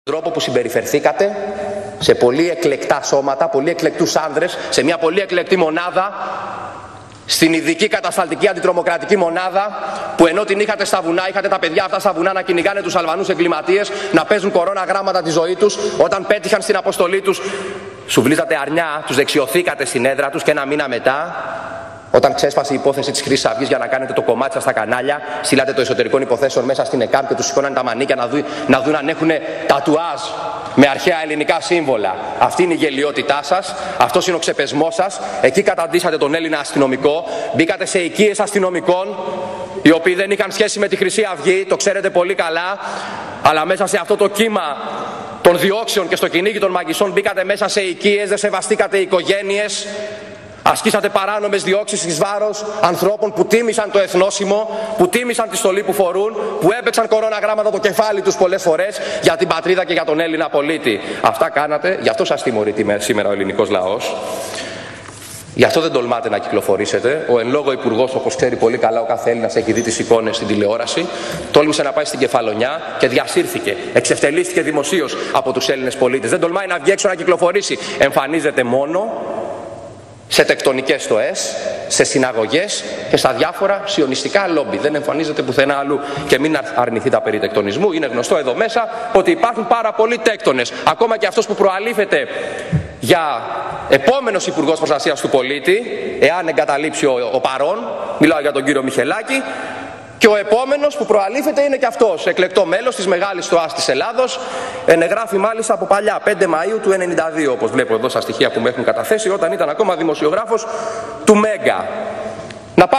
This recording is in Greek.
Τρόπο που συμπεριφερθήκατε σε πολύ εκλεκτά σώματα, πολύ εκλεκτούς άνδρες, σε μια πολύ εκλεκτή μονάδα, στην ειδική κατασταλτική αντιτρομοκρατική μονάδα, που ενώ την είχατε στα βουνά, είχατε τα παιδιά αυτά στα βουνά να κυνηγάνε τους Αλβανούς εγκληματίες, να παίζουν κορώνα γράμματα τη ζωή τους, όταν πέτυχαν στην αποστολή τους, σουβλίζατε αρνιά, τους δεξιωθήκατε στην έδρα τους και ένα μήνα μετά, όταν ξέσπασε η υπόθεση της Χρυσής Αυγής για να κάνετε το κομμάτι σας στα κανάλια, στείλατε το εσωτερικών υποθέσεων μέσα στην ΕΚΑΜ και τους σηκώνανε τα μανίκια να δουν αν έχουν τατουάζ με αρχαία ελληνικά σύμβολα. Αυτή είναι η γελιότητά σας, αυτός είναι ο ξεπεσμός σας. Εκεί καταντήσατε τον Έλληνα αστυνομικό, μπήκατε σε οικίες αστυνομικών, οι οποίοι δεν είχαν σχέση με τη Χρυσή Αυγή, το ξέρετε πολύ καλά, αλλά μέσα σε αυτό το κύμα των διώξεων και στο κυνήγι των μαγισσών μπήκατε μέσα σε οικίες, δεν σεβαστήκατε οικογένειες. Ασκήσατε παράνομες διώξεις εις βάρος ανθρώπων που τίμησαν το εθνόσημο, που τίμησαν τη στολή που φορούν, που έπαιξαν κορώνα γράμματα το κεφάλι τους πολλές φορές για την πατρίδα και για τον Έλληνα πολίτη. Αυτά κάνατε, γι' αυτό σας τιμωρεί σήμερα ο ελληνικός λαός. Γι' αυτό δεν τολμάτε να κυκλοφορήσετε. Ο εν λόγω υπουργός, όπως ξέρει πολύ καλά ο κάθε Έλληνας, έχει δει τις εικόνες στην τηλεόραση. Τόλμησε να πάει στην Κεφαλονιά και διασύρθηκε. Εξευτελίστηκε δημοσίως από τους Έλληνες πολίτες. Δεν τολμάει να βγει έξω να κυκλοφορήσει. Εμφανίζεται μόνο σε τεκτονικές στοές, σε συναγωγές και στα διάφορα σιωνιστικά λόμπι. Δεν εμφανίζεται πουθενά αλλού. Και μην αρνηθεί τα περί τεκτονισμού. Είναι γνωστό εδώ μέσα ότι υπάρχουν πάρα πολλοί τέκτονες. Ακόμα και αυτός που προαλήφεται για επόμενος Υπουργός Προστασίας του Πολίτη, εάν εγκαταλείψει ο παρόν, μιλάω για τον κύριο Μιχελάκη, και ο επόμενος που προαλήφεται είναι και αυτός, εκλεκτό μέλος της Μεγάλης Στοάς της Ελλάδος, ενεγράφει μάλιστα από παλιά, 5 Μαΐου του 1992, όπως βλέπω εδώ στα στοιχεία που μου έχουν καταθέσει, όταν ήταν ακόμα δημοσιογράφος του Μέγκα. Να πάμε